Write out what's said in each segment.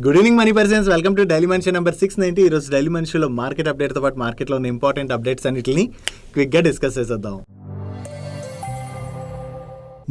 Good evening money persons, welcome to daily మనిషి number 690. ఈరోజు daily మనిషిలో మార్కెట్ అప్డేట్తో పాటు మార్కెట్లో ఉన్న ఇంపార్టెంట్ అప్డేట్స్ అన్నిటిని క్విక్గా డిస్కస్ చేసేద్దాం.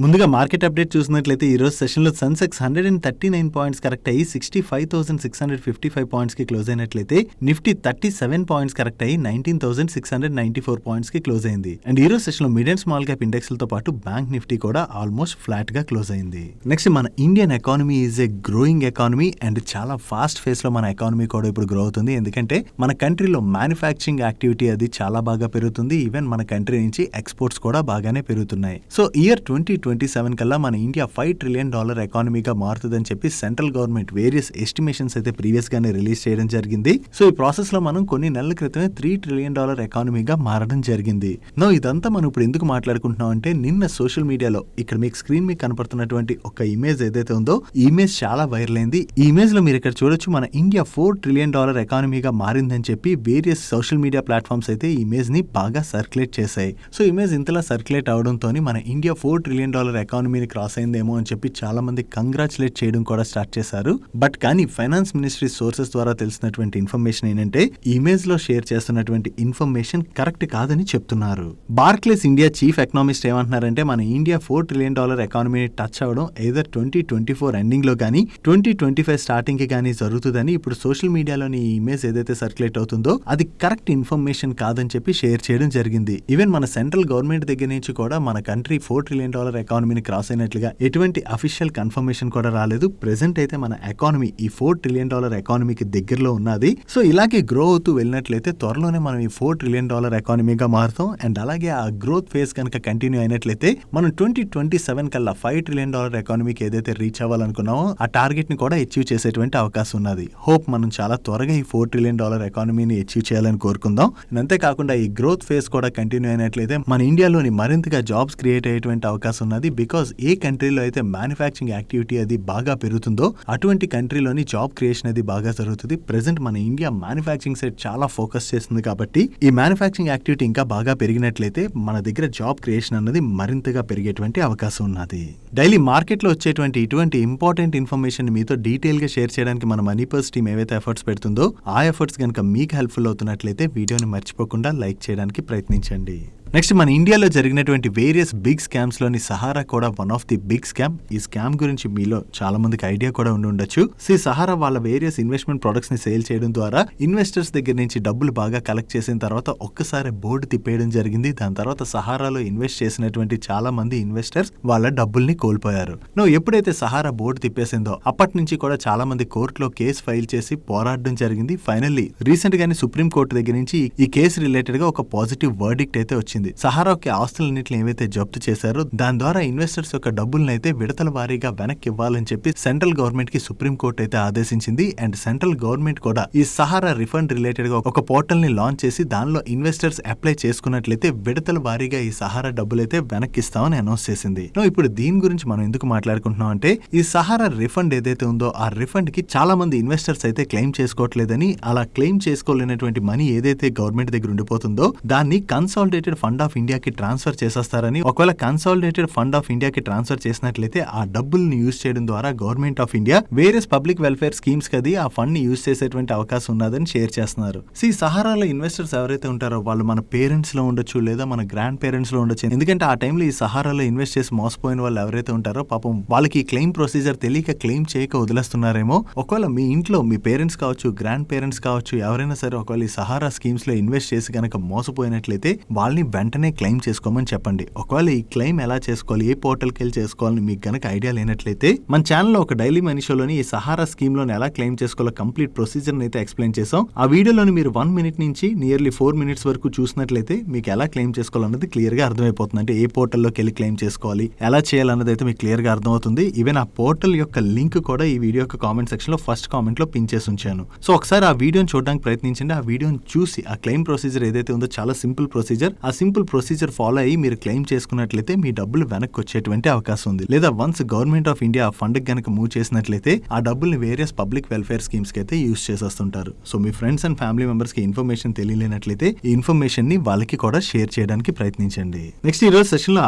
ముందుగా మార్కెట్ అప్డేట్ చూసినట్లయితే ఈరోజు సెషన్లో సెన్సెక్స్ 139 పాయింట్స్ కరెక్ట్ అయ్యి 65,655 పాయింట్స్కి క్లోజ్ అయినట్లయితే నిఫ్టీ 37 పాయింట్స్ కరెక్ట్ అయ్యి 19,694 పాయింట్స్కి క్లోజ్ అయింది. అండ్ ఈరోజు సెషన్లో మిడ్ అండ్ స్మాల్ క్యాప్ ఇండెక్స్లతో పాటు బ్యాంక్ నిఫ్టీ కూడా ఆల్మోస్ట్ ఫ్లాట్గా క్లోజ్ అయింది. నెక్స్ట్, మన Indian economy is a growing economy and చాలా ఫాస్ట్ ఫేస్లో మన ఎకానమీ కూడా ఇప్పుడు గ్రో అవుతుంది. ఎందుకంటే మన కంట్రీలో మ్యానుఫ్యాక్చరింగ్ యాక్టివిటీ అది చాలా బాగా పెరుగుతుంది. ఈవెన్ మన కంట్రీ నుంచి ఎక్స్పోర్ట్స్ కూడా బాగానే పెరుగుతున్నాయి. సో ఇయర్ 2027 కల్లా మన ఇండియా $5 ట్రిలియన్ ఎకానమీగా మారుతుందని చెప్పి సెంట్రల్ గవర్నమెంట్ వేరియస్ ఎస్టిమేషన్స్ అయితే ప్రీవియస్ గానే రిలీజ్ చేయడం జరిగింది. సో ఈ ప్రాసెస్ లో మనం కొన్ని నెలల క్రితమే $3 ట్రిలియన్ ఎకానమీగా మారడం జరిగింది. నో ఇదంతా మనం ఇప్పుడు ఎందుకు మాట్లాడుకుంటున్నాం అంటే, నిన్న సోషల్ మీడియాలో ఇక్కడ మీకు స్క్రీన్ మీద కనపడుతున్నటువంటి ఒక ఇమేజ్ ఏదైతే ఉందో ఈ ఇమేజ్ చాలా వైరల్ అయింది. ఈ ఇమేజ్ లో మీరు ఇక్కడ చూడొచ్చు, మన ఇండియా $4 ట్రిలియన్ ఎకానమీగా మారిందని చెప్పి వేరియస్ సోషల్ మీడియా ప్లాట్ఫామ్స్ అయితే ఈ ఇమేజ్ ని బాగా సర్క్యులేట్ చేశాయి. సో ఇమేజ్ ఇంతలా సర్క్యులేట్ అవడంతో మన ఇండియా $4 ట్రిలియన్ ఎకానమీని క్రాస్ అయిందేమో అని చెప్పి చాలా మంది కంగ్రాచులేట్ చేయడం కూడా స్టార్ట్ చేశారు. బట్ కానీ ఫైనాన్స్ మినిస్ట్రీ సోర్సెస్ ద్వారా తెలిసినటువంటి ఇన్ఫర్మేషన్ ఏంటంటే, ఇమేజ్ లో షేర్ చేస్తున్నటువంటి ఇన్ఫర్మేషన్ కరెక్ట్ కాదని చెప్తున్నారు. బార్క్లేస్ ఇండియా చీఫ్ ఎకనామిస్ట్ ఏమంటున్నారంటే, మన ఇండియా $4 ట్రిలియన్ ఎకానమీని టచ్ అవ్వడం ఏదర్ 2024 ఎండింగ్ లో కానీ 2025 స్టార్టింగ్ కి కానీ జరుగుతుందని ఇప్పుడు సోషల్ మీడియాలోని ఈ ఇమేజ్ ఏదైతే సర్క్యులేట్ అవుతుందో అది కరెక్ట్ ఇన్ఫర్మేషన్ కాదని చెప్పి షేర్ చేయడం జరిగింది. ఈవెన్ మన సెంట్రల్ గవర్నమెంట్ దగ్గర నుంచి కూడా మన కంట్రీ $4 ట్రిలియన్ ఎకానమీని క్రాస్ అయినట్లుగా ఎటువంటి అఫీషియల్ కన్ఫర్మేషన్ కూడా రాలేదు. ప్రెసెంట్ అయితే మన ఎకానమీ ఈ $4 ట్రిలియన్ ఎకానమీకి దగ్గరలో ఉన్నది. సో ఇలాగే గ్రో అవుతూ వెళ్ళినట్లయితే త్వరలోనే మనం ఈ $4 ట్రిలియన్ ఎకానమీగా మారుతాం. అండ్ అలాగే ఆ గ్రోత్ ఫేజ్ కనుక కంటిన్యూ అయినట్లయితే మనం 2027 కల్లా $5 ట్రిలియన్ ఎకానమీకి ఏదైతే రీచ్ అవ్వాలనుకున్నామో ఆ టార్గెట్ ని కూడా అచీవ్ చేసేటువంటి అవకాశం ఉన్నది. హోప్ మనం చాలా త్వరగా ఈ $4 ట్రిలియన్ ఎకానమీని అచీవ్ చేయాలని కోరుకుందాం. అంతేకాకుండా ఈ గ్రోత్ ఫేజ్ కూడా కంటిన్యూ అయినట్లయితే మన ఇండియాలోని మరింతగా జాబ్స్ క్రియేట్ అయ్యేటువంటి అవకాశం ఉన్నది. బికాస్ ఏ కంట్రీలో అయితే మ్యానుఫ్యాక్చరింగ్ యాక్టివిటీ అది బాగా పెరుగుతుందో అటువంటి కంట్రీలోని జాబ్ క్రియేషన్ అది బాగా జరుగుతుంది. ప్రెసెంట్ మన ఇండియా మ్యానుఫ్యాక్చరింగ్ సైడ్ చాలా ఫోకస్ చేస్తుంది కాబట్టి ఈ మ్యానుఫ్యాక్చరింగ్ యాక్టివిటీ ఇంకా బాగా పెరిగినట్లయితే మన దగ్గర జాబ్ క్రియేషన్ అన్నది మరింతగా పెరిగేటువంటి అవకాశం ఉన్నది. డైలీ మార్కెట్ లో వచ్చేటువంటి ఇటువంటి ఇంపార్టెంట్ ఇన్ఫర్మేషన్ మీతో డీటెయిల్ గా షేర్ చేయడానికి మన మనీ పర్స్ టీమ్ ఏవైతే ఎఫర్ట్స్ పెడుతుందో ఆ ఎఫర్ట్స్ కనుక మీకు హెల్ప్ఫుల్ అవుతున్నట్లయితే వీడియోని మర్చిపోకుండా లైక్ చేయడానికి ప్రయత్నించండి. నెక్స్ట్, మన ఇండియాలో జరిగినటువంటి వేరియస్ బిగ్ స్కామ్స్ లోని సహారా కూడా one of the big scam. ఈ స్కామ్ గురించి మీలో చాలా మందికి ఐడియా కూడా ఉండి ఉండొచ్చు. సహారా వాళ్ళ వేరియస్ ఇన్వెస్ట్మెంట్ ప్రొడక్ట్స్ ని సేల్ చేయడం ద్వారా ఇన్వెస్టర్స్ దగ్గర నుంచి డబ్బులు బాగా కలెక్ట్ చేసిన తర్వాత ఒక్కసారి బోర్డు తిప్పేయడం జరిగింది. దాని తర్వాత సహారాలో ఇన్వెస్ట్ చేసినటువంటి చాలా మంది ఇన్వెస్టర్స్ వాళ్ళ డబ్బుల్ని కోల్పోయారు. ఎప్పుడైతే సహారా బోర్డు తిప్పేసిందో అప్పటి నుంచి కూడా చాలా మంది కోర్టులో కేసు ఫైల్ చేసి పోరాడడం జరిగింది. ఫైనల్లీ రీసెంట్ గానే సుప్రీం కోర్టు దగ్గర నుంచి ఈ కేసు రిలేటెడ్ గా ఒక పాజిటివ్ వర్డిక్ట్ అయితే వచ్చింది. సహారాకి ఆస్తులన్నింటిని ఏవైతే జప్తు చేశారో దాని ద్వారా ఇన్వెస్టర్స్ యొక్క డబ్బులను అయితే విడతల వారీగా వెనక్కి ఇవ్వాలని చెప్పి సెంట్రల్ గవర్నమెంట్ కి సుప్రీం కోర్టు అయితే ఆదేశించింది. అండ్ సెంట్రల్ గవర్నమెంట్ కూడా ఈ సహారా రిఫండ్ రిలేటెడ్ గా ఒక పోర్టల్ ని లాంచ్ చేసి దానిలో ఇన్వెస్టర్స్ అప్లై చేసుకున్నట్లయితే విడతల వారీగా ఈ సహారా డబ్బులు అయితే వెనక్కి ఇస్తామని అనౌన్స్ చేసింది. ఇప్పుడు దీని గురించి మనం ఎందుకు మాట్లాడుకుంటున్నాం అంటే, ఈ సహారా రిఫండ్ ఏదైతే ఉందో ఆ రిఫండ్ కి చాలా మంది ఇన్వెస్టర్స్ అయితే క్లెయిమ్ చేసుకోవట్లేదని, అలా క్లెయిమ్ చేసుకోలేనటువంటి మనీ ఏదైతే గవర్నమెంట్ దగ్గర ఉండిపోతుందో దాన్ని కన్సాలిడేటెడ్ ఫండ్ ఆఫ్ ఇండియాకి ట్రాన్స్ఫర్ చేసేస్తారని, ఒకవేళ కన్సాలిడేటెడ్ ఫండ్ ఆఫ్ ఇండియాకి ట్రాన్స్ఫర్ చేసినట్లయితే ఆ డబ్బుల్ని యూజ్ చేయడం ద్వారా government of India various public welfare schemes కది ఆ ఫండ్ ని యూజ్ చేసేటువంటి అవకాశం ఉన్నదని షేర్ చేస్తున్నారు. సహారాలో ఇన్వెస్టర్స్ ఎవరైతే ఉంటారో వాళ్ళు మన పేరెంట్స్ లో ఉండొచ్చు లేదా మన గ్రాండ్ పేరెంట్స్ లో ఉండొచ్చు. ఎందుకంటే ఆ టైంలో ఈ సహారాలో ఇన్వెస్ట్ చేసి మోసపోయిన వాళ్ళు ఎవరైతే ఉంటారో పాపం వాళ్ళకి క్లెయిమ్ ప్రొసీజర్ తెలియక క్లెయిమ్ చేయక వదిలేస్తున్నారేమో. ఒకవేళ మీ ఇంట్లో మీ పేరెంట్స్ కావచ్చు, గ్రాండ్ పేరెంట్స్ కావచ్చు, ఎవరైనా సరే ఒకవేళ ఈ సహారా స్కీమ్స్ లో ఇన్వెస్ట్ చేసి కనుక మోసపోయినట్లయితే వాళ్ళని వెంటనే క్లెయిమ్ చేసుకోమని చెప్పండి. ఒకవేళ ఈ క్లెయిమ్ ఎలా చేసుకోవాలి, ఏ పోర్టల్కి వెళ్ళి చేసుకోవాలని మీకు గనక ఐడియా లేనట్లయితే మన ఛానల్లో ఒక డైలీ మనీ షోలోని ఈ సహారా స్కీమ్ లోని ఎలా క్లెయిమ్ చేసుకోవాలో కంప్లీట్ ప్రొసీజర్ అయితే ఎక్స్ప్లెయిన్ చేసాం. ఆ వీడియోలోని మీరు 1 minute నుంచి నియర్లీ 4 minutes వరకు చూసినట్లయితే మీకు ఎలా క్లెయిమ్ చేసుకోవాలన్నది క్లియర్ గా అర్థమైపోతుంది. అంటే ఏ పోర్టల్లోకి వెళ్ళి క్లెయిమ్ చేసుకోవాలి, ఎలా చేయాలన్నది అయితే మీకు క్లియర్ గా అర్థమవుతుంది. ఈవెన్ ఆ పోర్టల్ యొక్క లింక్ కూడా ఈ వీడియో యొక్క కామెంట్ సెక్షన్ లో ఫస్ట్ కామెంట్ లో పిన్ చేసి ఉంచాను. సో ఒకసారి ఆ వీడియోని చూడడానికి ప్రయత్నించండి. ఆ వీడియోని చూసి ఆ క్లెయిమ్ ప్రొసీజర్ ఏదైతే ఉందో చాలా సింపుల్ ప్రొసీజర్. ఆ సింపుల్ ప్రొసీజర్ ఫాలో అయ్యి మీరు క్లెయిమ్ చేసుకున్నట్లయితే మీ డబ్బులు వెనక్కి వచ్చేటువంటి అవకాశం ఉంది. లేదా once government of India fund గనక మూవ్ చేసినట్లయితే ఆ డబ్బుల్ని వేరియస్ పబ్లిక్ వెల్ఫేర్ స్కీమ్స్ కి అయితే యూస్ చేసేస్తుంటారు. సో మీ ఫ్రెండ్స్ అండ్ ఫ్యామిలీ మెంబర్స్ కి ఇన్ఫర్మేషన్ తెలియలేనట్లయితే ఈ ఇన్ఫర్మేషన్ ని వాళ్ళకి కూడా షేర్ చేయడానికి ప్రయత్నించండి. నెక్స్ట్ ఈ రోజు సెషన్ లో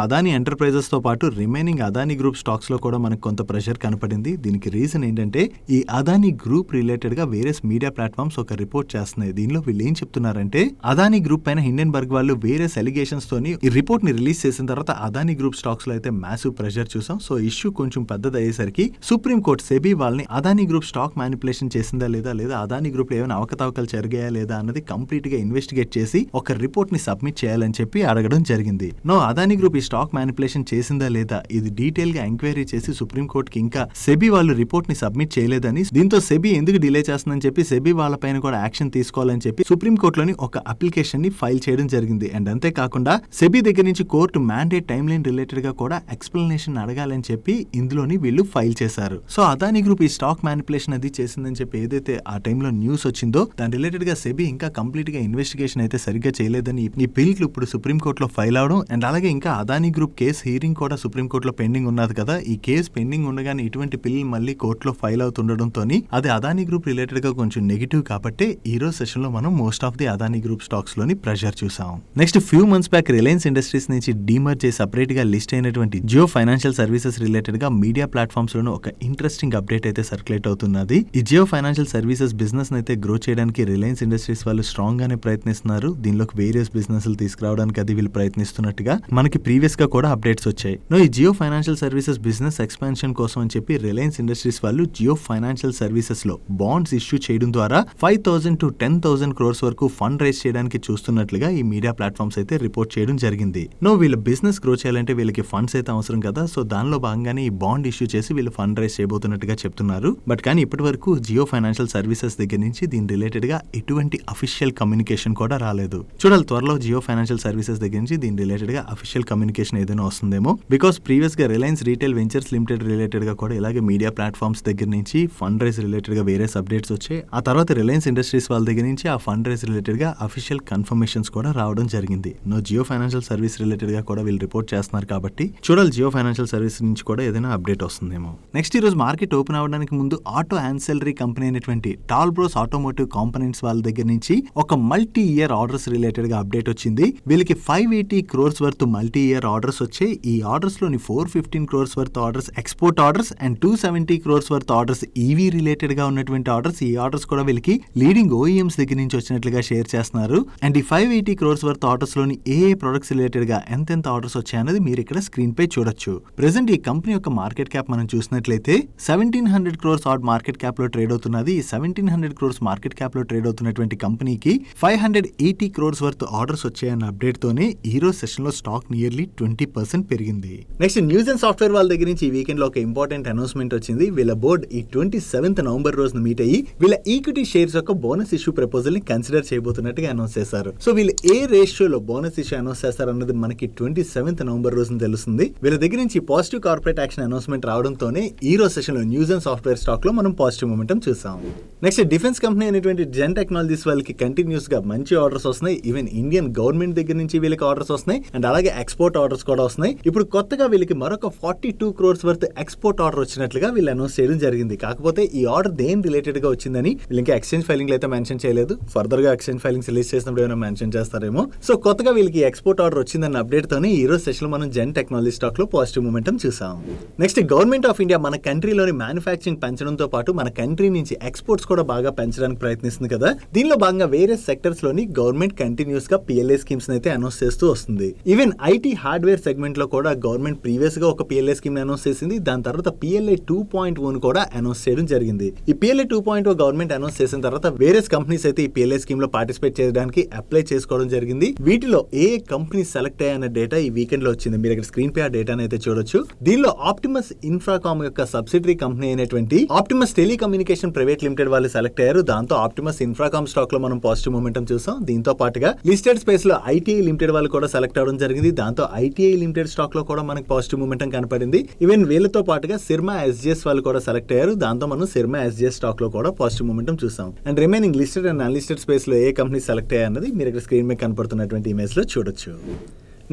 అదాని ఎంటర్ప్రైజెస్ తో పాటు రిమైనింగ్ అదాని గ్రూప్ స్టాక్స్ లో కూడా మనకు కొంత ప్రెషర్ కనపడింది. దీనికి రీజన్ ఏంటంటే ఈ అదాని గ్రూప్ రిలేటెడ్ గా వేరియస్ మీడియా ప్లాట్ఫామ్స్ ఒక రిపోర్ట్ చేస్తున్నాయి. దీనిలో వీళ్ళు ఏం చెప్తున్నారంటే అదాని గ్రూప్ పైన హిండెన్బర్గ్ వాళ్ళు వేరియస్ ఎలిగేషన్స్ తోని ఈ రిపోర్ట్ ని రిలీజ్ చేసిన తర్వాత అదాని గ్రూప్ స్టాక్స్ లో అయితే మ్యాసివ్ ప్రెషర్ చూసాం. సో ఇష్యూ కొంచెం పెద్దది అయ్యేసరికి సుప్రీం కోర్ట్ సెబీ వాళ్ళని అదాని గ్రూప్ స్టాక్ మ్యానిపులేషన్ చేసిందా లేదా అదాని గ్రూప్ లో ఏమైనా అవకతవకలు జరిగాయా లేదా అన్నది కంప్లీట్ గా ఇన్వెస్టిగేట్ చేసి ఒక రిపోర్ట్ ని సబ్మిట్ చేయాలని చెప్పి అడగడం జరిగింది. అదాని గ్రూప్ ఈ స్టాక్ మ్యానిపులేషన్ చేసిందా లేదా ఇది డీటెయిల్ గా ఎంక్వైరీ చేసి సుప్రీం కోర్ట్ కి ఇంకా సెబీ వాళ్ళు రిపోర్ట్ ని సబ్మిట్ చేయలేదని, దీంతో సెబీ ఎందుకు డిలే చేస్తుందని చెప్పి సెబీ వాళ్ళ పైన కూడా యాక్షన్ తీసుకోవాలని చెప్పి సుప్రీం కోర్టులోని ఒక అప్లికేషన్ ని ఫైల్ చేయడం జరిగింది. అండ్ అంతేకాకుండా సెబీ దగ్గర నుంచి court mandate time line related గా కూడా ఎక్స్ప్లెనేషన్ అడగాలని చెప్పి ఇందులోని వీళ్ళు ఫైల్ చేశారు. సో అదాని గ్రూప్ ఈ స్టాక్ మ్యానిపులేషన్ అది చేసిందని చెప్పి ఏదైతే ఆ టైంలో న్యూస్ వచ్చిందో దాని రిలేటెడ్ గా సెబీ ఇంకా కంప్లీట్ గా ఇన్వెస్టిగేషన్ అయితే సరిగ్గా చేయలేదని ఈ పిల్లు ఇప్పుడు సుప్రీం కోర్టులో ఫైల్ అవడం, అండ్ అలాగే ఇంకా అదాని గ్రూప్ కేసు హీరింగ్ కూడా సుప్రీం కోర్టులో పెండింగ్ ఉన్నది కదా. ఈ కేసు పెండింగ్ ఉండగానే ఇటువంటి పిల్లలు మళ్ళీ కోర్టులో ఫైల్ అవుతుండడంతో అది అదాని గ్రూప్ రిలేటెడ్ గా కొంచెం నెగిటివ్ కాబట్టి ఈ రోజు సెషన్ లో మనం most of the Adani group stocks లోని ప్రెషర్ చూసాం. Next few months back Reliance industries నుంచి డీమర్జ్ చేసి సెపరేట్ గా లిస్ట్ అయినటువంటి జియో ఫైనాన్షియల్ సర్వీసెస్ రిలేటెడ్ గా మీడియా ప్లాట్ఫామ్స్ లోను ఒక ఇంట్రెస్టింగ్ అప్డేట్ అయితే సర్క్యులేట్ అవుతున్నది. ఈ జియో ఫైనాన్షియల్ సర్వీసెస్ బిజినెస్ అయితే గ్రో చేయడానికి రిలయన్స్ ఇండస్ట్రీస్ వాళ్ళు స్ట్రాంగ్ గానే ప్రయత్నిస్తున్నారు. దీనిలోకి వేరియస్ బిజినెస్ తీసుకురావడానికి అది వీళ్ళు ప్రయత్నిస్తున్నట్టుగా మనకి ప్రీవియస్ గా కూడా అప్డేట్స్ వచ్చాయి. ఈ Jio financial services business expansion కోసం అని చెప్పి రిలయన్స్ ఇండస్ట్రీస్ వాళ్ళు జియో ఫైనాన్షియల్ సర్వీసెస్ లో బాండ్స్ ఇష్యూ చేయడం ద్వారా 5,000 to 10,000 crores వరకు ఫండ్ రైజ్ చేయడానికి చూస్తున్నట్లుగా ఈ మీడియా ప్లాట్ఫామ్స్ అయితే రిపోర్ట్ చేయడం జరిగింది. వీళ్ళ బిజినెస్ గ్రో చేయాలంటే వీళ్ళకి ఫండ్స్ అయితే అవసరం కదా. సో దానిలో భాగంగానే ఈ బాండ్ ఇష్యూ చేసి వీళ్ళు ఫండ్ రైజ్ చేయబోతున్నట్టుగా చెప్తున్నారు. బట్ కానీ ఇప్పటి వరకు జియో ఫైనాన్షియల్ సర్వీసెస్ దగ్గర నుంచి దీని రిలేటెడ్ గా ఎటువంటి అఫీషియల్ కమ్యూనికేషన్ కూడా రాలేదు. చూడాలి త్వరలో జియో ఫైనాన్షియల్ సర్వీసెస్ దగ్గర నుంచి దీని రిలేటెడ్ గా అఫీషియల్ కమ్యూనికేషన్ ఏదైనా వస్తుందేమో. బికాస్ ప్రీవియస్ గా Reliance retail ventures limited related గా కూడా ఇలాగే మీడియా ప్లాట్ఫామ్స్ దగ్గర నుంచి ఫండ్ రైజ్ రిలేటెడ్ గా వేరే అప్డేట్స్ వచ్చాయి. ఆ తర్వాత రిలయన్స్ ఇండస్ట్రీస్ వాళ్ళ దగ్గర నుంచి ఆ ఫండ్ రైజ్ రిలేటెడ్ గా అఫీషియల్ కన్ఫర్మేషన్స్ కూడా రావడం జరిగింది. జియో ఫైనాన్షియల్ సర్వీస్ రిలేటెడ్ గా కూడా వీళ్ళు రిపోర్ట్ చేస్తున్నారు కాబట్టి చూడాలి జియో ఫైనాన్షియల్ సర్వీస్ నుంచి కూడా ఏదైనా అప్డేట్ వస్తుందేమో. నెక్స్ట్ ఈ రోజు మార్కెట్ ఓపెన్ అవడానికి ముందు ఆటో యాన్సెలరీ కంపెనీ అయినటువంటి టాల్బ్రోస్ ఆటోమోటివ్ కాంపోనెంట్స్ వాళ్ళ దగ్గర నుంచి ఒక మల్టీ ఇయర్ ఆర్డర్స్ రిలేటెడ్ గా అప్డేట్ వచ్చింది. వీళ్ళకి 580 crores worth multi year orders వచ్చాయి. ఈ ఆర్డర్స్ లోని 415 crores worth orders export orders and 270 crores worth orders EV related గా ఉన్నటువంటి ఆర్డర్స్. ఈ ఆర్డర్స్ కూడా వీళ్ళకి లీడింగ్ ఓఈఎంస్ దగ్గర నుంచి వచ్చినట్లుగా షేర్ చేస్తున్నారు. అండ్ ఈ 580 crores వర్త్ ఆర్డర్స్ లోని ఏ ప్రొడక్ట్స్ రిలేటెడ్ గా ఎంతెంత ఆర్డర్స్ వచ్చాయన్నది మీరు ఇక్కడ స్క్రీన్ పై చూడొచ్చు. ప్రెసెంట్ ఈ కంపెనీ యొక్క మార్కెట్ క్యాప్ మనం చూసినట్లయితే 1700 crores ఆర్డ్ మార్కెట్ క్యాప్ లో ట్రేడ్ అవుతున్నది. ఈ 1700 crores మార్కెట్ క్యాప్ లో ట్రేడ్ అవుతున్నటువంటి కంపెనీకి 580 crores వర్త్ ఆర్డర్స్ వచ్చాయన్న అప్డేట్ తోనే ఈ రోజు సెషన్ లో స్టాక్ నియర్లీ 20% పెరిగింది. నెక్స్ట్ న్యూజెన్ సాఫ్ట్వేర్ వాళ్ళ దగ్గర నుంచి ఈ వీకెండ్ లో ఒక ఇంపార్టెంట్ అనౌన్స్మెంట్ వచ్చింది. వీళ్ళ బోర్డ్ ఈ 27th నవంబర్ రోజున మీట్ అయ్యి వీళ్ళ ఈక్విటీ షేర్స్ యొక్క బోనస్ ఇష్యూ ప్రపోజల్ ని కన్సిడర్ చేయబోతున్నట్టుగా అనౌన్స్ చేశారు. సో వీళ్ళు ఏ రేషియోలో బోనస్ ఇష్యూ అనౌన్స్ చేస్తారు అన్నది మనకి 27th నవంబర్ రోజున తెలుస్తుంది. వీళ్ళ దగ్గర నుంచి పాజిటివ్ కార్పొరేట్ యాక్షన్ అనౌన్స్మెంట్ రావడంతోనే ఈ రోజు సెషన్ లో న్యూజెన్ సాఫ్ట్వేర్ స్టాక్ లో మనం పాజిటివ్ మొమెంటం చూసాం. నెక్స్ట్ డిఫెన్స్ కంపెనీ అయినటువంటి జెన్ టెక్నాలజీస్ వాళ్ళకి కంటిన్యూస్ గా మంచి ఆర్డర్స్ వస్తున్నాయి. ఈవెన్ ఇండియన్ గవర్నమెంట్ దగ్గర నుంచి వీళ్ళకి ఆర్డర్స్ వస్తున్నాయి అండ్ అలాగే ఎక్స్పోర్ట్ ఆర్డర్స్ కూడా వస్తున్నాయి. ఇప్పుడు కొత్తగా వీళ్ళకి మరొక 42 crores వర్త్ ఎక్స్పోర్ట్ ఆర్డర్ వచ్చినట్లుగా వీళ్ళు అనౌన్స్ చేయడం జరిగింది. కాకపోతే ఈ ఆర్డర్ దేని రిలేటెడ్ గా వచ్చిందని వీళ్ళు ఇంకా ఎక్స్చేంజ్ ఫైలింగ్ అయితే మెన్షన్ చేయలేదు. ఫర్దర్ గా ఎక్స్చేంజ్ ఫైలింగ్స్ రిలీజ్ చేసినప్పుడు ఏమైనా మెన్షన్ చేస్తారేమో. సో కొత్తగా వీళ్ళకి ఎక్స్పోర్ట్ ఆర్డర్ వచ్చిందన్న అప్డేట్ తోనే ఈ రోజు సెషన్ లో మనం జెన్ టెక్నాలజీ స్టాక్ లో పాజిటివ్ మొమెంటం చూసాం. నెక్స్ట్ గవర్నమెంట్ ఆఫ్ ఇండియా మన కంట్రీలోని మ్యానుఫ్యాక్చరింగ్ పెంచడంతో పాటు మన కంట్రీ నుంచి ఎక్స్పోర్ట్స్ కూడా బాగా పెంచడానికి ప్రయత్నిస్తుంది కదా. దీనిలో భాగంగా వేరే సెక్టర్స్ లోని గవర్నమెంట్ కంటిన్యూస్ గా పిఎల్ఏ స్కీమ్స్ అయితే అనౌన్స్ చేస్తూ వస్తుంది. ఈవెన్ ఐటీ హార్డ్వేర్ సెగ్మెంట్ లో కూడా గవర్నమెంట్ ప్రీవియస్ గా ఒక పిఎల్ఏ స్కీమ్ అనౌన్స్ చేసింది. దాని తర్వాత పిఎల్ఏ 2.1 కూడా అనౌన్స్ చేయడం జరిగింది. ఈ పిఎల్ఏ 2.0 గవర్నమెంట్ అనౌన్స్ చేసిన తర్వాత వేరియస్ కంపెనీస్ అయితే ఈ పిఎల్ఏ స్కీమ్ లో పార్టిసిపేట్ చేయడానికి అప్లై చేసుకోవడం జరిగింది. వీటిలో ఏ కంపెనీ సెలెక్ట్ అయ్యాయన్న డేటా ఈ వీకెండ్ లో వచ్చింది. మీరు ఇక్కడ స్క్రీన్ పై ఆ డేటాను అయితే చూడొచ్చు. దీనిలో ఆప్టిమస్ ఇన్ఫ్రాకామ్ యొక్క సబ్సిడరీ కంపెనీ అయినటువంటి ఆప్టిమస్ టెలికమ్యూనికేషన్ ప్రైవేట్ లిమిటెడ్ వాళ్ళు సెలెక్ట్ అయ్యారు. దాంతో ఆప్టిమస్ ఇన్ఫ్రాకామ్ స్టాక్ లో మనం పాజిటివ్ మొమెంటం చూసాం. దీంతో పాటుగా లిస్టెడ్ స్పేస్ లో ఐటీఐ లిమిటెడ్ వాళ్ళు కూడా సెలెక్ట్ అవడం జరిగింది. దాంతో ఐటీఐ లిమిటెడ్ స్టాక్ లో కూడా మనకి పాజిటివ్ మొమెంటం కనపడింది. ఈవెన్ వీళ్ళతో పాటుగా సిర్మా ఎస్జిఎస్ వాళ్ళు కూడా సెలెక్ట్ అయ్యారు. దాంతో మనం సిర్మా ఎస్జిఎస్ స్టాక్ లో కూడా పాజిటివ్ మొమెంటం చూసాం. And remaining listed and unlisted space లో ఏ కంపెనీ సెలెక్ట్ అయ్యాయన్నది మీరు ఇక్కడ స్క్రీన్ మీద కనపడుతున్నటువంటి ఇమేజ్ ఇమేజ్ లో చూడొచ్చు.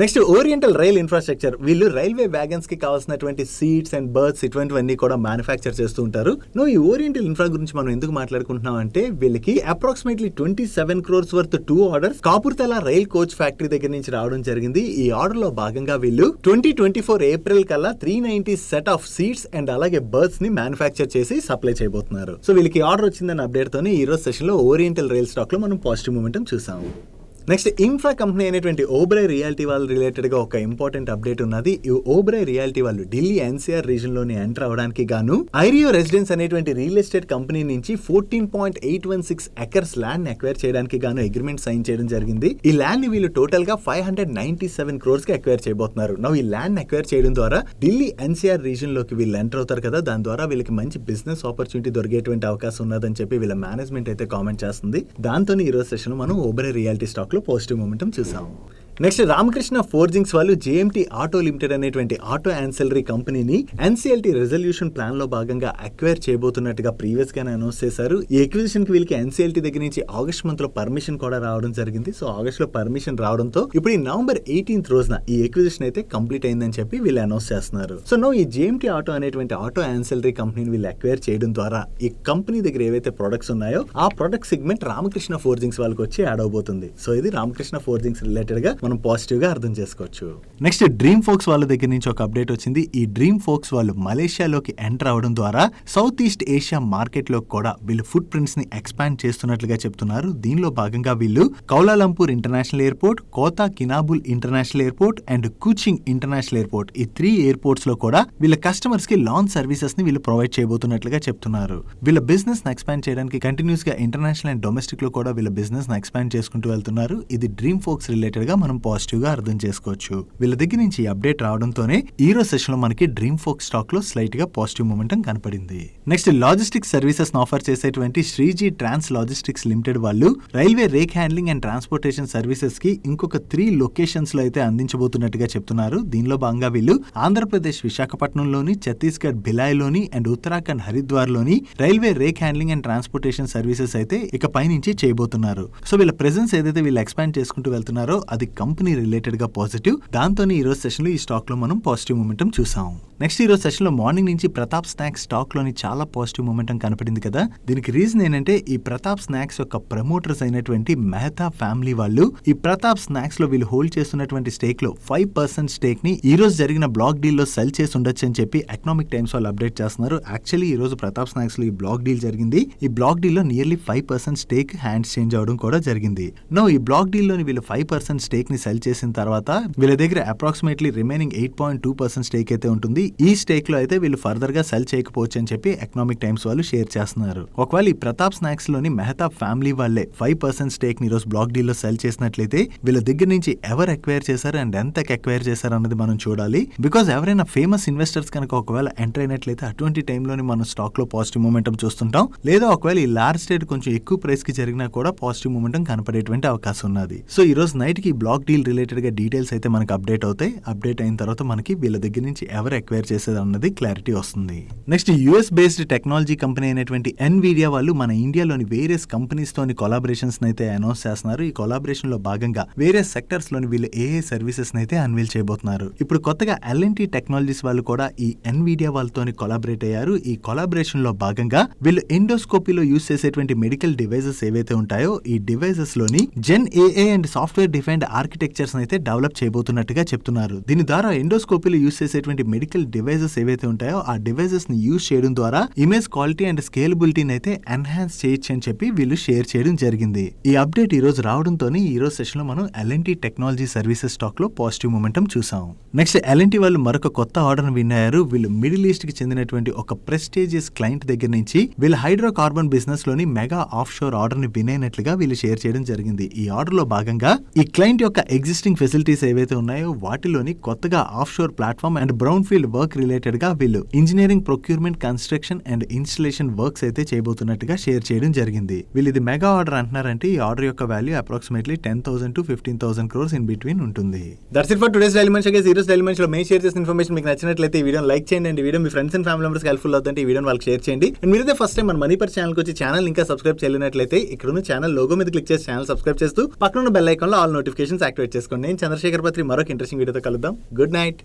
Next oriental rail infrastructure. వీళ్ళు రైల్వే వ్యాగన్స్ కి కావాల్సినటువంటి సీట్స్ అండ్ బర్త్స్ ఇటువంటివన్నీ కూడా మ్యానుఫ్యాక్చర్ చేస్తూ ఉంటారు. ఈ ఓరియంటల్ ఇన్ఫ్రా గురించి మనం ఎందుకు మాట్లాడుకుంటున్నాం అంటే వీళ్ళకి approximately 27 crores worth 2 orders Kapurthala rail coach factory దగ్గర నుంచి రావడం జరిగింది. ఈ ఆర్డర్ లో భాగంగా వీళ్ళు 2024 ఏప్రిల్ కల్లా 390 సెట్ ఆఫ్ సీట్స్ అండ్ అలాగే బర్త్స్ ని మ్యానుఫ్యాక్చర్ చేసి సప్లై చేయబోతున్నారు. సో వీళ్ళకి ఆర్డర్ వచ్చిందని అప్డేట్ తోనే ఈ రోజు సెషన్ లో ఓరియంటల్ రైల్ స్టాక్ లో మనం పాజిటివ్ మూమెంటం చూసాము. నెక్స్ట్ ఇన్ఫ్రా కంపెనీ అయినటువంటి ఓబెరాయ్ రియాలిటీ వాళ్ళు రిలేటెడ్ గా ఒక ఇంపార్టెంట్ అప్డేట్ ఉన్నది. ఈ ఓబెరాయ్ రియాలిటీ వాళ్ళు ఢిల్లీ ఎన్సీఆర్ రీజన్ లోని ఎంటర్ అవడానికి గాను ఐరియో రెసిడెన్స్ అనేటువంటి రియల్ ఎస్టేట్ కంపెనీ నుంచి 14.816 ఎకర్స్ ల్యాండ్ అక్వైర్ చేయడానికి గాను అగ్రిమెంట్ సైన్ చేయడం జరిగింది. ఈ ల్యాండ్ ని వీళ్ళు టోటల్ గా 597 crores కి అక్వైర్ చేయబోతున్నారు. ఈ ల్యాండ్ అక్వైర్ చేయడం ద్వారా ఢిల్లీ ఎన్సీఆర్ రీజన్ లోకి వీళ్ళు ఎంటర్ అవుతారు కదా, దాని ద్వారా వీళ్ళకి మంచి బిజినెస్ ఆపర్చునిటీ దొరికేటువంటి అవకాశం ఉన్నదని చెప్పి వీళ్ళ మేనేజ్మెంట్ అయితే కామెంట్ చేస్తుంది. దాంతో ఈ రోజు సెషన్ మనం ఓబెరాయ్ రియాలిటీ స్టాక్ లో పాజిటివ్ మూమెంటం చూసాము. నెక్స్ట్ రామకృష్ణ ఫోర్జింగ్స్ వాళ్ళు జేఎంటీ ఆటో లిమిటెడ్ అనేటువంటి ఆటో యాన్సిలరీ కంపెనీని ఎన్సీఎల్టీ రెజల్యూషన్ ప్లాన్ లో భాగంగా అక్వైర్ చేయబోతున్నట్టుగా ప్రీవియస్ గానే అనౌన్స్ చేశారు. ఈ ఎక్విజిషన్ కి వీళ్ళకి ఎన్సీఎల్టీ దగ్గర నుంచి ఆగస్ట్ మంత్ లో పర్మిషన్ కూడా రావడం జరిగింది. సో ఆగస్ట్ లో పర్మిషన్ రావడంతో ఇప్పుడు ఈ నవంబర్ 18th రోజున ఈ ఎక్విజిషన్ అయితే కంప్లీట్ అయిందని చెప్పి వీళ్ళు అనౌన్స్ చేస్తున్నారు. సో ఈ జేఎంటీ ఆటో అనేటువంటి ఆటో యాన్సిలరీ కంపెనీని వీళ్ళు అక్వైర్ చేయడం ద్వారా ఈ కంపెనీ దగ్గర ఏవైతే ప్రొడక్ట్స్ ఉన్నాయో ఆ ప్రొడక్ట్ సెగ్మెంట్ రామకృష్ణ ఫోర్జింగ్స్ వాళ్ళకి వచ్చి యాడ్ అవబోతుంది. సో ఇది రామకృష్ణ ఫోర్జింగ్స్ రిలేటెడ్ గా మనం పాజిటివ్ గా అర్థం చేసుకోవచ్చు. నెక్స్ట్ డ్రీమ్ ఫోక్స్ వాళ్ళ దగ్గర నుంచి ఒక అప్డేట్ వచ్చింది. ఈ డ్రీమ్ ఫోక్స్ వాళ్ళు మలేషియాలోకి ఎంటర్ అవడం ద్వారా సౌత్ ఈస్ట్ ఏషియా మార్కెట్ లో కూడా వీళ్ళు ఫుట్ ప్రింట్స్ ని ఎక్స్పాండ్ చేస్తున్నట్లుగా చెప్తున్నారు. దీనిలో భాగంగా వీళ్ళు Kuala Lumpur international airport, Kota Kinabalu international airport and Kuching international airport, ఈ 3 ఎయిర్పోర్ట్స్ లో కూడా వీళ్ళ కస్టమర్స్ కి లాంచ్ సర్వీసెస్ ని వీళ్ళు ప్రొవైడ్ చేయబోతున్నట్లుగా చెప్తున్నారు. వీళ్ళ బిజినెస్ ని ఎక్స్పాండ్ చేయడానికి కంటిన్యూస్ గా ఇంటర్నేషనల్ అండ్ డొమెస్టిక్ లో కూడా వీళ్ళ బిజినెస్ ని ఎక్స్పాండ్ చేసుకుంటూ వెళ్తున్నారు. ఇది డ్రీమ్ ఫోక్స్ రిలేటెడ్ గా మనం పాజిటివ్ గా అర్థం చేసుకోవచ్చు. వీళ్ళ దగ్గర నుంచి అప్డేట్ రావడంతోనే ఈ రోజు సెషన్ లో మనకి డ్రీమ్ ఫోక్స్ స్టాక్ లో స్లైట్ గా పాజిటివ్ మూమెంటం కనపడింది. నెక్స్ట్ లాజిస్టిక్స్ సర్వీసెస్ ఆఫర్ చేసేటువంటి శ్రీజీ ట్రాన్స్లాజిస్టిక్స్ లిమిటెడ్ వాళ్ళు railway rake handling and transportation services కి ఇంకొక 3 లొకేషన్స్ లో అయితే అందించబోతున్నట్టుగా చెప్తున్నారు. దీనిలో భాగంగా వీళ్ళు ఆంధ్రప్రదేశ్ విశాఖపట్నంలోని, ఛత్తీస్గఢ్ భిలాయ్లోని అండ్ ఉత్తరాఖండ్ హరిద్వార్ లోని railway rake handling and transportation services అయితే ఇక పై నుంచి చేయబోతున్నారు. సో వీళ్ళ ప్రెజెన్స్ ఏదైతే వీళ్ళు ఎక్స్పాండ్ చేసుకుంటూ వెళ్తున్నారో అది కంపెనీ రిలేటెడ్ గా పాజిటివ్. దాంతో ఈ రోజు సెషన్ లో ఈ స్టాక్ లో మనం పాజిటివ్ మూమెంటం చూసాం. నెక్స్ట్ ఈ రోజు సెషన్ లో మార్నింగ్ నుంచి ప్రతాప్ స్నాక్స్ స్టాక్ లోని చాలా పాజిటివ్ మూమెంటం కనపడింది కదా. దీనికి రీజన్ ఏంటంటే ఈ ప్రతాప్ స్నాక్స్ యొక్క ప్రమోటర్స్ అయినటువంటి మెహతా ఫ్యామిలీ వాళ్ళు ఈ ప్రతాప్ స్నాక్స్ లో వీళ్ళు హోల్డ్ చేస్తున్నటువంటి స్టేక్ లో 5% స్టేక్ ని ఈ రోజు జరిగిన బ్లాక్ డీల్ లో సెల్ చేసి ఉండొచ్చు అని చెప్పి ఎకనామిక్ టైమ్స్ వాళ్ళు అప్డేట్ చేస్తున్నారు. యాక్చువల్లీ ఈ రోజు ప్రతాప్ స్నాక్స్ లో ఈ బ్లాక్ డీల్ జరిగింది. ఈ బ్లాక్ డీల్ లో నియర్లీ 5% స్టేక్ హ్యాండ్స్ చేంజ్ అవడం కూడా జరిగింది. ఈ బ్లాక్ డీల్ లోని వీళ్ళు 5% స్టేక్ ని సెల్ చేసిన తర్వాత వీళ్ళ దగ్గర అప్రాక్సిమేట్లీ రిమైనింగ్ 8.2% స్టేక్ అయితే ఉంటుంది. ఈ స్టేక్ లో అయితే వీళ్ళు ఫర్దర్ గా సెల్ చేయకపోవచ్చు అని చెప్పి ఎకనామిక్ టైమ్స్ వాళ్ళు షేర్ చేస్తున్నారు. ఒకవేళ ఈ ప్రతాప్ స్నాక్స్ లోని మెహతా ఫ్యామిలీ వాళ్ళే 5% స్టేక్ ని రోజు బ్లాక్ డీల్ లో సెల్ చేసినట్లయితే వీళ్ళ దగ్గర నుంచి ఎవరు ఎక్వైర్ చేశారు అండ్ ఎంత ఎక్వైర్ చేశారు అన్నది మనం చూడాలి. బికాస్ ఎవరైనా ఫేమస్ ఇన్వెస్టర్స్ కనుక ఒకవేళ ఎంటర్ అయినట్లయితే అటువంటి టైంలోని మనం స్టాక్ లో పాజిటివ్ మూమెంటం చూస్తుంటాం. లేదా ఒకవేళ ఈ లార్జ్ స్టేట్ కొంచెం ఎక్కువ ప్రైస్ కి జరిగినా కూడా పాజిటివ్ మూమెంటం కనపడేటువంటి అవకాశం ఉన్నది. సో ఈ రోజు నైట్ కి బ్లాక్ డీల్ రిలేటెడ్ గా డీటెయిల్స్ అయితే మనకు అప్డేట్ అవుతాయి. అప్డేట్ అయిన తర్వాత మనకి వీళ్ళ దగ్గర నుంచి ఎవరు ఎక్వైర్ చేసేది అన్నది క్లారిటీ వస్తుంది. Next US based technology company అయినటువంటి ఎన్విడియా వాళ్ళు మన ఇండియాలోని వేరియస్ కంపెనీస్ తోని కొలాబరేషన్స్ అయితే అనౌన్స్ చేస్తున్నారు. ఈ కొలాబరేషన్ లో భాగంగా వేరియస్ సెక్టర్స్ లోని వీళ్ళు ఏఏ సర్వీసెస్ అయితే అన్వీల్ చేయబోతున్నారు. ఇప్పుడు కొత్తగా ఎల్ఎన్టీ టెక్నాలజీస్ వాళ్ళు కూడా ఈ ఎన్విడియా వాళ్ళతోని కొలాబరేట్ అయ్యారు. ఈ కొలాబరేషన్ లో భాగంగా వీళ్ళు ఎండోస్కోపీలో యూజ్ చేసేటువంటి మెడికల్ డివైజెస్ ఏవైతే ఉంటాయో ఈ డివైజెస్ లోని జెన్ ఏఏ అండ్ సాఫ్ట్వేర్ డిఫైన్డ్ ఆర్కిటెక్చర్స్ అయితే డెవలప్ చేయబోతున్నట్టుగా చెప్తున్నారు. దీని ద్వారా ఎండోస్కోపీలో యూజ్ చేసేటువంటి మెడికల్ డివైజెస్ ఏవైతే ఉంటాయో ఆ డివైజెస్ ని యూజ్ చేయడం ద్వారా ఇమేజ్ క్వాలిటీ అండ్ స్కేలబిలిటీని అయితే ఎన్హాన్స్ చేయొచ్చు అని చెప్పి వీళ్ళు షేర్ చేయడం జరిగింది. ఈ అప్డేట్ ఈ రోజు రావడంతో ఈ రోజు సెషన్ లో మనం ఎల్ఎన్టీ టెక్నాలజీ సర్వీసెస్ స్టాక్ లో పాజిటివ్ మూమెంటం చూసాం. నెక్స్ట్ ఎల్ఎన్టీ వాళ్ళు మరొక కొత్త ఆర్డర్ విన్ అయ్యారు. వీళ్ళు మిడిల్ ఈస్ట్ కి చెందినటువంటి ఒక ప్రెస్టీజియస్ క్లయింట్ దగ్గర నుంచి వీళ్ళు హైడ్రోకార్బన్ బిజినెస్ లోని మెగా ఆఫ్ షోర్ ఆర్డర్ ని విన్ అయినట్లుగా వీళ్ళు షేర్ చేయడం జరిగింది. ఈ ఆర్డర్ లో భాగంగా ఈ క్లయింట్ యొక్క ఎగ్జిస్టింగ్ ఫెసిలిటీస్ ఏవైతే ఉన్నాయో వాటిలోని కొత్తగా of sure platform and brown field work related గా వీళ్ళు engineering, procurement, construction and installation works అయితే చేయబోతున్నట్టుగా షేర్ చేయడం జరిగింది. వీళ్ళు ఇది మెగా ఆర్డర్ అంటున్నారంటే ఈ ఆర్డర్ యొక్క value approximately 10,000 to 15,000 crores in between ఉంటుంది. That's it for today's daily మనిషి. ఈ రోజు డైలీ మనిషిలో మేము షేర్ చేసిన ఇన్ఫర్మేషన్ మీకు నచ్చినట్లయితే ఈ వీడియోని లైక్ చేయండి అండ్ ఈ video me friends and family members helpful అవుతుంటే ఈ వీడియోని వాళ్ళకి షేర్ చేయండి. అండ్ మీరైతే ఫస్ట్ టైం మన మనీ పర్ ఛానల్ వచ్చి ఛానల్ ఇంకా సబ్స్క్రైబ్ చేయలేనట్లయితే ఇక్కడ ఉన్న ఛానల్ లోగో మీద క్లిక్ చేసి ఛానల్ సబ్స్క్రైబ్ చేస్తూ పక్కన ఉన్న బెల్ ఐకాన్ లో ఆల్ నోటిఫికేషన్స్ యాక్టివేట్ చేసుకోండి. నేను చంద్రశేఖర్ పత్రి మరొక ఇంట్రెస్టింగ్ వీడియోతో కలుద్దాం. Good night.